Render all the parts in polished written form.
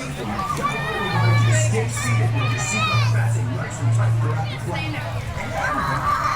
Stay seated with your seatbelt fastened nice and tight throughout the flight.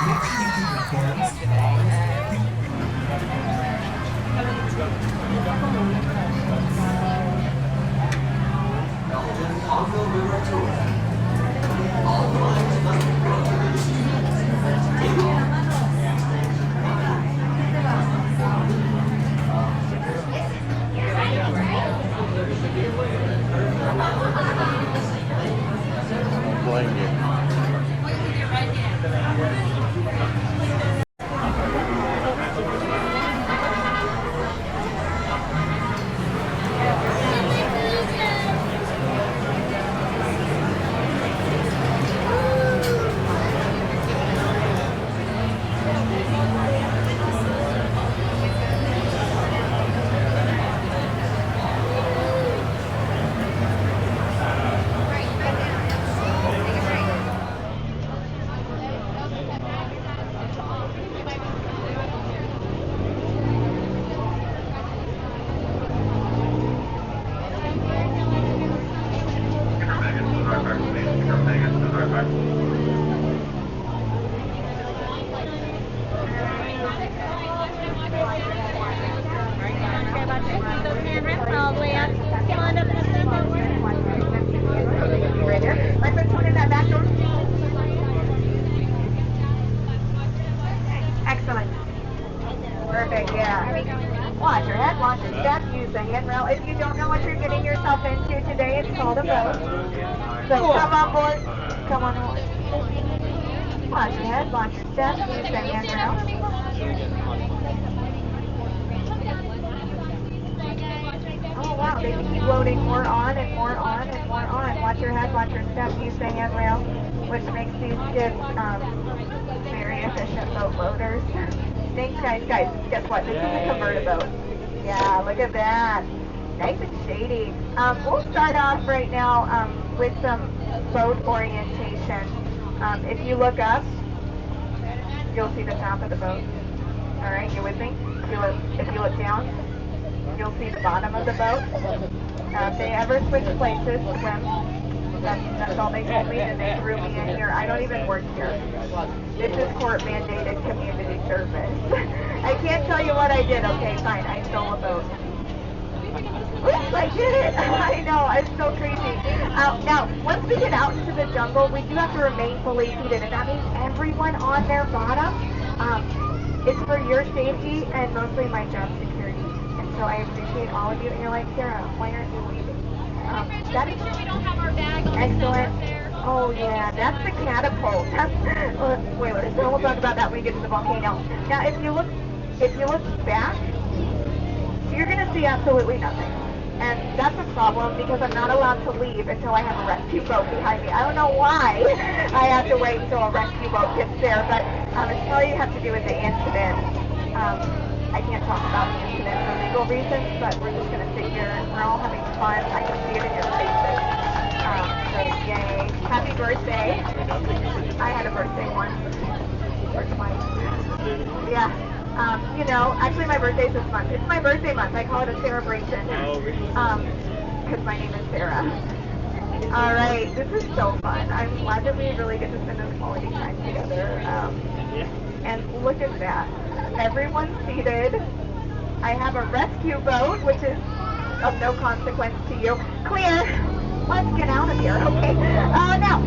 Make sure you keep your hands, arms, feet. Belgian Congo River Tour. All flights must go to the take off. Blanket. Excellent. Perfect, yeah. Watch your head, watch your step, use the handrail. If you don't know what you're getting yourself into today, it's called a boat. So come on board, come on board. Watch your head, watch your step, use the handrail. Oh wow, they keep loading more on and more on and more on. Watch your head, watch your step, use the handrail, which makes these kids very efficient boat loaders. Thanks guys, guess what? This is a converted boat. Yeah, look at that. Nice and shady. We'll start off right now with some boat orientation. If you look up, you'll see the top of the boat. Alright, you with me? If you look down, you'll see the bottom of the boat. If they ever switch places, swim. That's all they told me, and they threw me in here. I don't even work here. This is court-mandated community service. I can't tell you what I did. Okay, fine. I stole a boat. Oops, I did it. I know. It's so crazy. Now, once we get out into the jungle, we do have to remain fully seated, and that means everyone on their bottom. It's for your safety and mostly my job security. And so I appreciate all of you. And you're like, Sarah, why aren't you leaving? That is we don't have our bag on excellent. there. Oh yeah, that's the catapult. Spoilers. So we'll talk about that when we get to the volcano. Now, if you look back, you're gonna see absolutely nothing, and that's a problem because I'm not allowed to leave until I have a rescue boat behind me. I don't know why I have to wait until a rescue boat gets there, but it's probably have to do with the incident. I can't talk about the incident for legal reasons, but we're just going to sit here. We're all having fun. I can see it in your faces. So yay. Happy birthday. I had a birthday once. Or twice. Yeah. You know, actually my birthday's this month. It's my birthday month. I call it a celebration. Because my name is Sarah. Alright, this is so fun. I'm glad that we really get to spend this quality time together. And look at that. Everyone's seated. I have a rescue boat, which is of no consequence to you. Clear. Let's get out of here, okay? Now,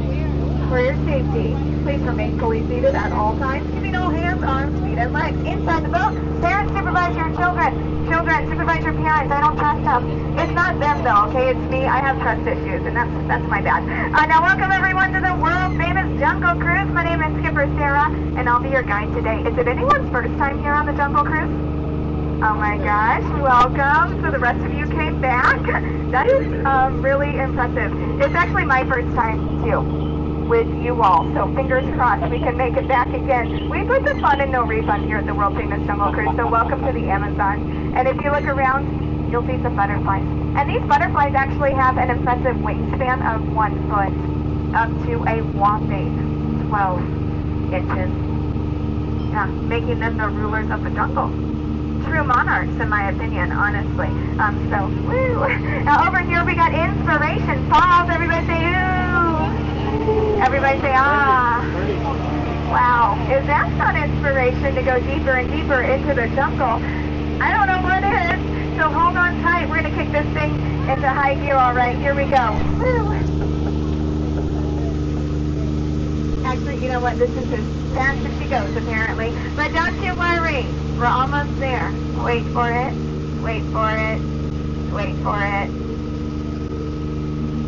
for your safety, please remain fully seated at all times. Keeping all hands, arms, feet, and legs inside the boat. Parents, supervise your children. Children, supervise your parents. I don't trust them. It's not them, though, okay? It's me. I have trust issues, and that's my bad. Now, welcome everyone to the world-famous Jungle Cruise. My name is Skipper Sarah, and I'll be your guide today. Is it anyone's first time here on the Jungle Cruise? Oh my gosh, welcome. So the rest of you came back. That is really impressive. It's actually my first time, too, with you all. So fingers crossed we can make it back again. We put the fun and no refund here at the world famous Jungle Cruise. So welcome to the Amazon. And if you look around, you'll see some butterflies. And these butterflies actually have an impressive wingspan of 1 foot up to a whopping 12 inches. Yeah, making them the rulers of the jungle. true monarchs, in my opinion, honestly. So, woo. Now over here we got Inspiration Falls. Everybody say ooh. Everybody say ah. Wow. If that's not inspiration to go deeper and deeper into the jungle, I don't know what is. So hold on tight. We're going to kick this thing into high gear, all right. Here we go. Woo. Actually, you know what? This is as fast as she goes, apparently. But don't you worry. We're almost there. Wait for it. Wait for it. Wait for it.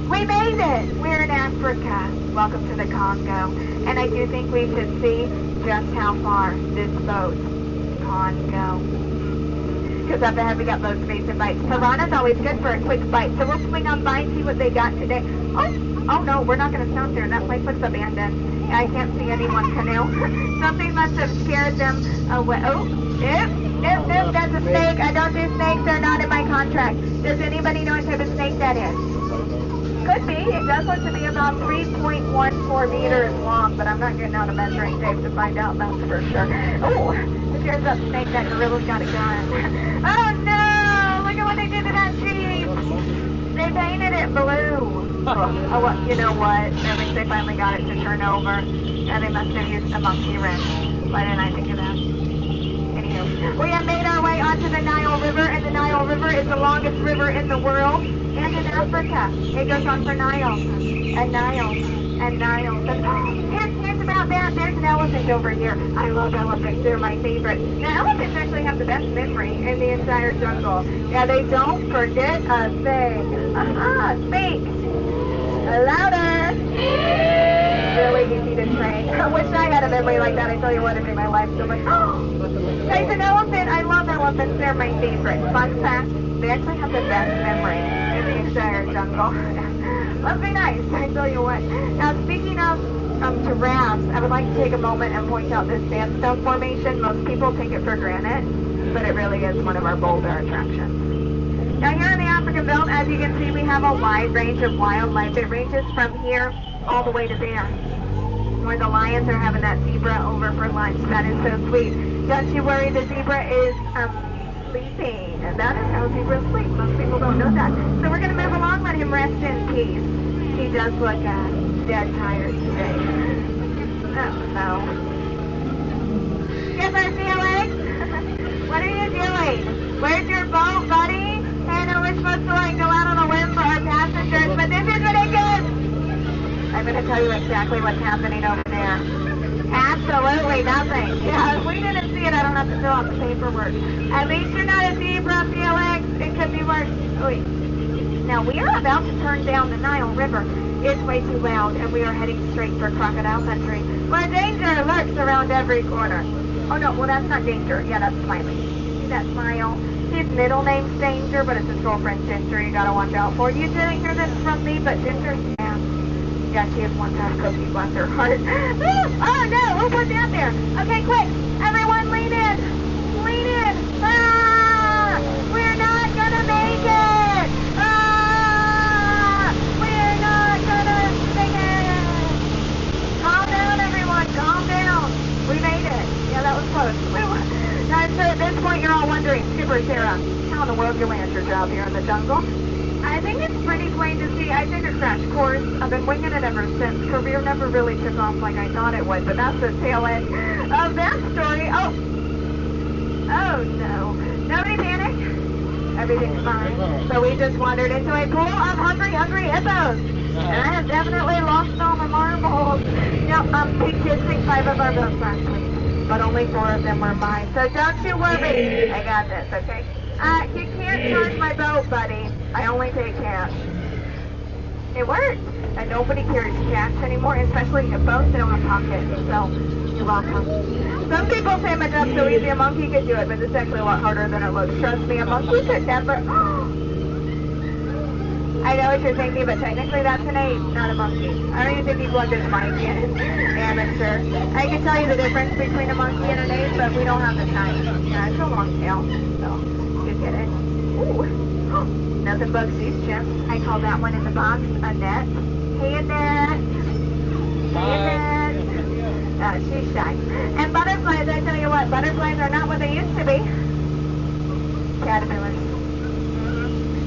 We made it! We're in Africa. Welcome to the Congo. And I do think we should see just how far this boat can go. Because up ahead we got low space and bites. Piranha's always good for a quick bite. So we'll swing on by and see what they got today. Oh no, we're not going to stop there. That place looks abandoned. I can't see anyone canoe. Something must have scared them away. Oh, if, that's a snake. I don't do snakes. They're not in my contract. Does anybody know what type of snake that is? Could be. It does look to be about 3.14 meters long, but I'm not getting out a measuring tape to find out, that's for sure. Oh, here's that snake. That gorilla's got a gun. Oh no! Look at what they did to that Jeep. They painted it blue. Oh, well, you know what? At least they finally got it to turn over. And they must have used a monkey wrench. Why didn't I think of that? Anywho, we have made our way onto the Nile River, and the Nile River is the longest river in the world and in Africa. It goes on for Nile and Nile and Nile. Here's about that. There's an elephant over here. I love elephants. They're my favorite. Now, elephants actually have the best memory in the entire jungle. Yeah, they don't forget a thing. Speak. Louder! Really easy to train. I wish I had a memory like that. I tell you what, it made my life so much. There's an elephant. I love elephants. They're my favorite. Fun fact, they actually have the best memory in the entire jungle. Must be nice. I tell you what. Now, speaking of giraffes, I would like to take a moment and point out this sandstone formation. Most people take it for granite, but it really is one of our bolder attractions. Now here in the African belt, as you can see, we have a wide range of wildlife. It ranges from here all the way to there, where the lions are having that zebra over for lunch. That is so sweet. Don't you worry, the zebra is sleeping. And that is how zebras sleep. Most people don't know that. So we're going to move along, let him rest in peace. He does look dead tired today. Oh no. Yes, I see a leg. What are you doing? Where's your boat, buddy? I know we're supposed to go out on a limb for our passengers, but this is ridiculous! I'm going to tell you exactly what's happening over there. Absolutely nothing. Yeah, if we didn't see it, I don't have to fill out the paperwork. At least you're not a zebra, Felix. It could be worse. Wait. Now, we are about to turn down the Nile River. It's way too loud, and we are heading straight for crocodile country, where danger lurks around every corner. Oh, no, well, that's not danger. Yeah, that's Smiley. See that smile? His middle name's Danger, but it's his girlfriend Ginger you gotta watch out for. You didn't hear this from me, but Ginger's fast. Yeah, she has one time cookie, bless her heart. Oh no, who put that there? Okay, quick, everyone lean in. Lean in. Ah! We're not gonna make it! Ah! We're not gonna make it! Calm down, everyone, calm down. We made it. Yeah, that was close. Now, I'm sure at this point you're all wondering, Skipper Sarah, how in the world you land your job here in the jungle? I think it's pretty plain to see. I took a crash course. I've been winging it ever since. Career never really took off like I thought it would, but that's the tail end of that story. Oh no. Nobody panic. Everything's fine. So we just wandered into a pool of hungry hippos. And I have definitely lost all my marbles. Pig kids took 5 of our boats last week, but only 4 of them were mine. So don't you worry. I got this, okay? You can't charge my boat, buddy. I only take cash. It works. And nobody carries cash anymore, especially hippos. They don't have pockets. So, you're welcome. Some people say my job's so easy, a monkey could do it, but it's actually a lot harder than it looks. Trust me, a monkey could never... I know what you're thinking, but technically that's an ape, not a monkey. I don't even think he plugged his mic in. Amateur. I can tell you the difference between a monkey and an ape, but we don't have the time. Yeah, it's a long tail, so you get it. Ooh. Nothing bugs these chimps. I call that one in the box a net. Hey, Annette. Hey, Annette. She's shy. And butterflies, I tell you what, butterflies are not what they used to be. Caterpillars.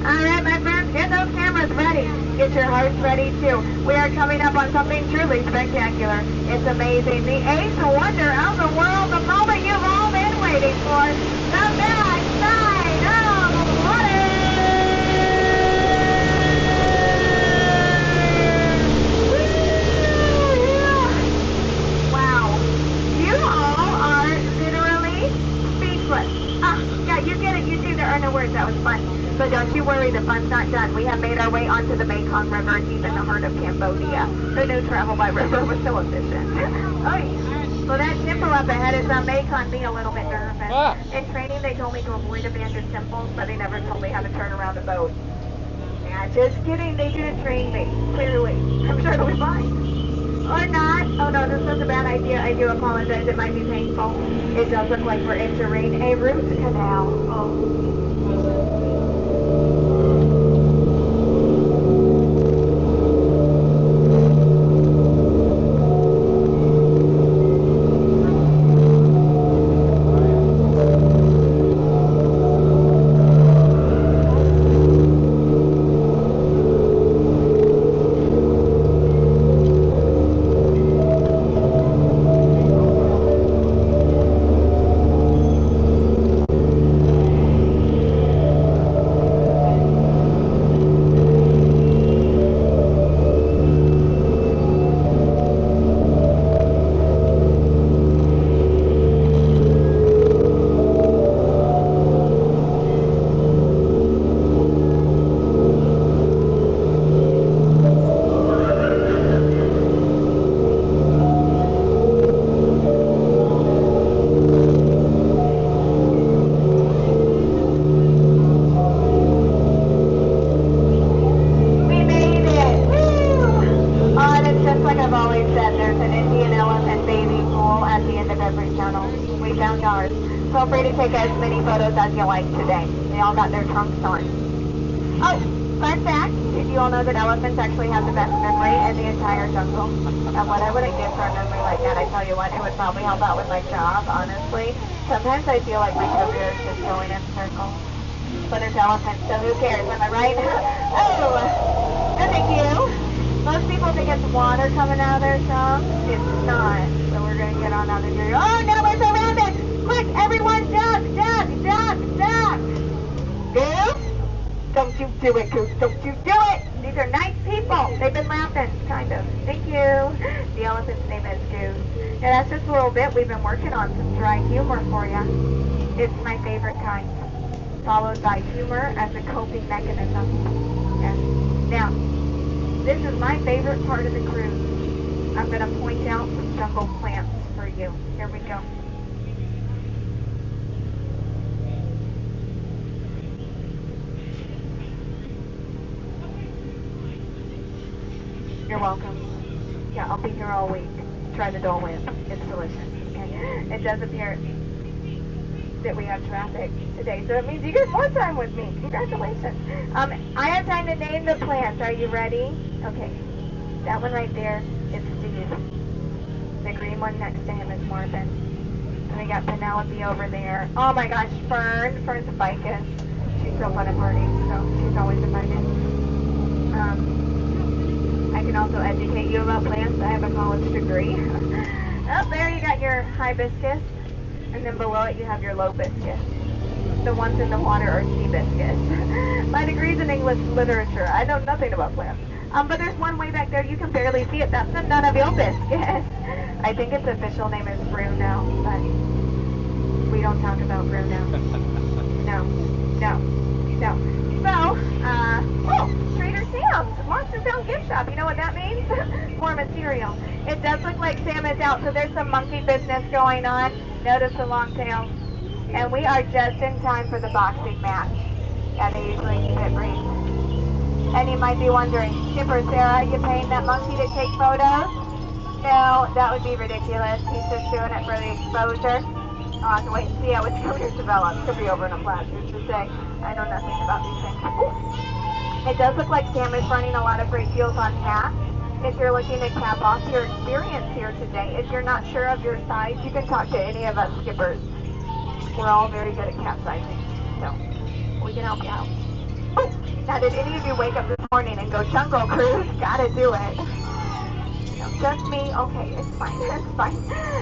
Alright, my friends, get those cameras ready. Get your hearts ready too. We are coming up on something truly spectacular. It's amazing. The eighth wonder of the world, the moment you've all been waiting for. The backside of water. Wow. You all are literally speechless. Yeah, you get it. You do. There are no words. That was fun. So don't you worry, the fun's not done. We have made our way onto the Mekong River, deep in the heart of Cambodia. Who knew travel by river was so efficient? So that temple up ahead is Mekong, me a little bit nervous. In training, they told me to avoid abandoned temples, but they never told me how to turn around a boat. Yeah, just kidding. They didn't train me. Clearly. I'm sure it'll be fine. Or not. Oh no, this was a bad idea. I do apologize. It might be painful. It does look like we're entering a root canal. Oh. Feel free to take as many photos as you like today. They all got their trunks on. Oh, fun fact, did you all know that elephants actually have the best memory in the entire jungle? And what I wouldn't give for a memory like that, I tell you what, it would probably help out with my job, honestly. Sometimes I feel like my career is just going in circles. But it's elephants, so who cares, am I right? Oh, no thank you. Most people think it's water coming out of their trunks. It's not. So we're going to get on out of here. Oh, no, we're surrounded! Quick, everyone, duck, duck, duck, duck! Goose? Don't you do it, Goose. Don't you do it! These are nice people. They've been laughing, kind of. Thank you. The elephant's name is Goose. Yeah, that's just a little bit. We've been working on some dry humor for you. It's my favorite kind. Followed by humor as a coping mechanism. Yes. Now, this is my favorite part of the cruise. I'm going to point out some jungle plants for you. Here we go. You're welcome. Yeah, I'll be here all week. Try the Dole Whip. It's delicious. Okay. It does appear that we have traffic today, so it means you get more time with me. Congratulations. I have time to name the plants. Are you ready? Okay. That one right there is Steve. The green one next to him is Marvin. And we got Penelope over there. Oh my gosh, Fern. Fern's a ficus. She's so fun at parties, so she's always invited. I can also educate you about plants. I have a college degree. Oh, there you got your hibiscus. And then below it you have your lobiscus. The ones in the water are seabiscus. My degree's in English literature. I know nothing about plants. But there's one way back there. You can barely see it. That's none of your business. I think its official name is Bruno, but we don't talk about Bruno. No. So, Trader Sam's Monster Sound Gift Shop. You know what that means? More material. It does look like Sam is out, so there's some monkey business going on. Notice the long tails. And we are just in time for the boxing match. Yeah, they usually keep it brief. And you might be wondering, Skipper Sarah, you paying that monkey to take photos? No, that would be ridiculous. He's just doing it for the exposure. I'll have to wait and see how his career develops. Could be over in a flash, who's to say? I know nothing about these things. Ooh. It does look like Sam is running a lot of great deals on tap. If you're looking to cap off your experience here today, if you're not sure of your size, you can talk to any of us skippers. We're all very good at capsizing. So, We can help you out. Oh, now did any of you wake up this morning and go Jungle Cruise? Gotta do it. No, just me? Okay, it's fine. It's fine.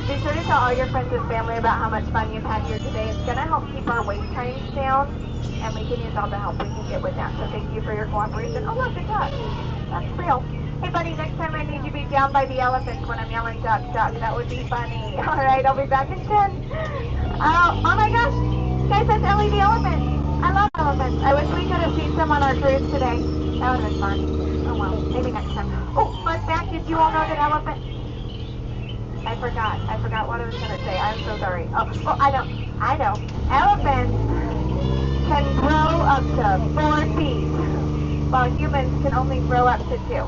Be sure to tell all your friends and family about how much fun you've had here today. It's gonna help keep our wait times down, and we can use all the help we can get with that. So thank you for your cooperation. Oh look, a duck. That's real. Hey buddy, next time I need you to be down by the elephants when I'm yelling duck, duck. That would be funny. Alright, I'll be back in 10. Oh my gosh! Guys, that's LED elephants. I love elephants. I wish we could have seen some on our cruise today. That would have been fun. Oh well, maybe next time. Oh, fun fact, did you all know that elephants... I forgot what I was going to say. I'm so sorry. Oh, I know. Elephants can grow up to 4 feet, while humans can only grow up to 2.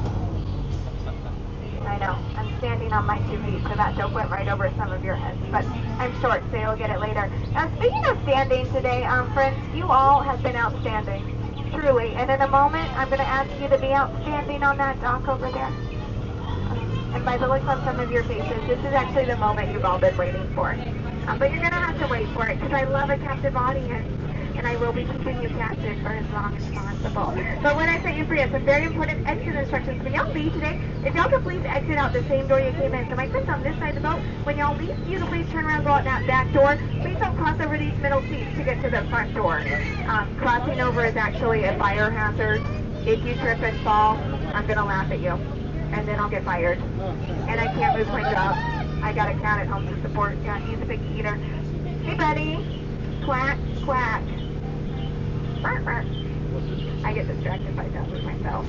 I know. I'm standing on my 2 feet, so that joke went right over some of your heads. But I'm short, so you'll get it later. Now, speaking of standing today, friends, you all have been outstanding. Truly. And in a moment, I'm going to ask you to be outstanding on that dock over there. And by the looks on some of your faces, this is actually the moment you've all been waiting for. But you're going to have to wait for it, because I love a captive audience. And I will be keeping you captive for as long as possible. But when I set you free, I have some very important exit instructions. When y'all leave today, if y'all could please exit out the same door you came in. So my friends on this side of the boat, when y'all leave, you can please turn around, go out that back door. Please don't cross over these middle seats to get to the front door. Crossing over is actually a fire hazard. If you trip and fall, I'm going to laugh at you. And then I'll get fired. And I can't lose my job. I got a cat at home to support. Yeah, he's a big eater. Hey, buddy. Quack, quack. I get distracted by that with myself.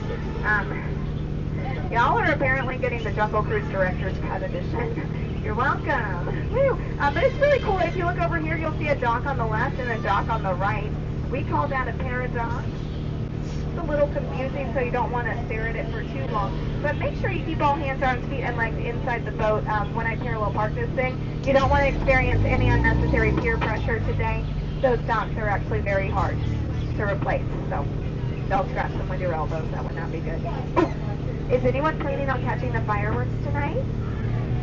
Y'all are apparently getting the Jungle Cruise Director's Cut Edition. You're welcome. Woo. But it's really cool. If you look over here, you'll see a dock on the left and a dock on the right. We call that a paradox. It's a little confusing, so you don't want to stare at it for too long. But make sure you keep all hands, arms, feet, and legs inside the boat when I parallel park this thing. You don't want to experience any unnecessary peer pressure today. Those docks are actually very hard to replace, so don't scratch them with your elbows. That would not be good. Is anyone planning on catching the fireworks tonight?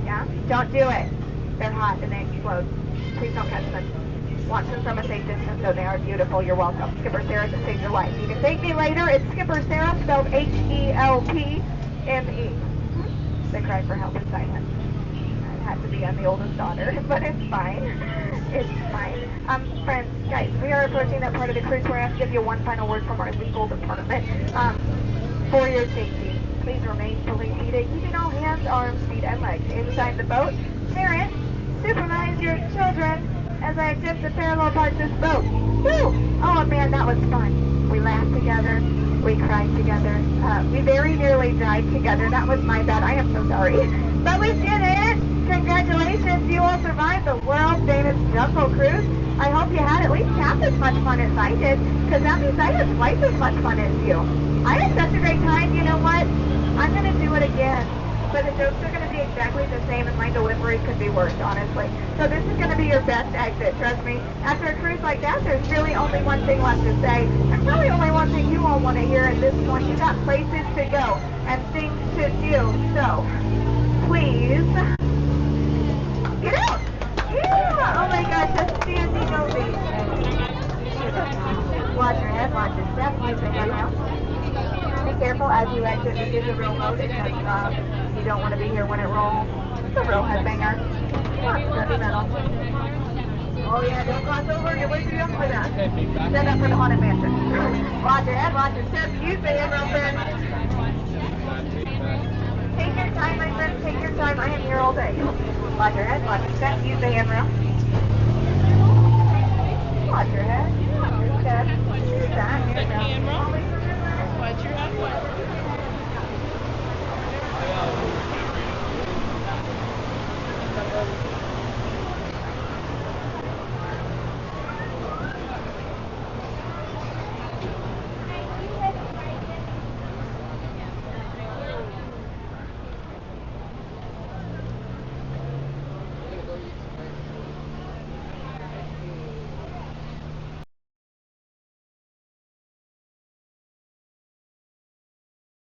Yeah? Don't do it. They're hot and they explode. Please don't catch them. Watch them from a safe distance, though. They are beautiful. You're welcome. Skipper Sarah to save your life. You can thank me later. It's Skipper Sarah, spelled Helpme. They cry for help in silence. It had to be on the oldest daughter, but it's fine. It's fine. Friends, guys, we are approaching that part of the cruise where I have to give you one final word from our legal department. For your safety, please remain fully seated, keeping all hands, arms, feet, and legs inside the boat. Parents, supervise your children as I attempt to parallel park this boat. Woo! Oh man, that was fun. We laughed together. We cried together. We very nearly died together. That was my bad. I am so sorry. But we did it! Congratulations, you all survived the world-famous Jungle Cruise. I hope you had at least half as much fun as I did, because that means I had twice as much fun as you. I had such a great time. You know what? I'm going to do it again. But the jokes are going to be exactly the same, and my delivery could be worse, honestly. So this is going to be your best exit, trust me. After a cruise like that, there's really only one thing left to say, and probably only one thing you all want to hear at this point. You got places to go and things to do. So, please, get out! Yeah! Oh my gosh, that's standing ovation. Watch your head, watch your step, use the handrail. Be careful as you exit. This is a real boat. It's going to stop. You don't want to be here when it rolls. It's a real headbanger. Come on, heavy metal. Oh yeah, don't cross over. You're way too young for that. Stand up for the Haunted Mansion. Watch your head, watch your step. Use the handrail, friends. Take your time, my friends. Take your time. I am here all day. Watch your head, watch your step. Use the handrail. Watch your head, watch your step. Use that handrail. Watch your head, watch your step.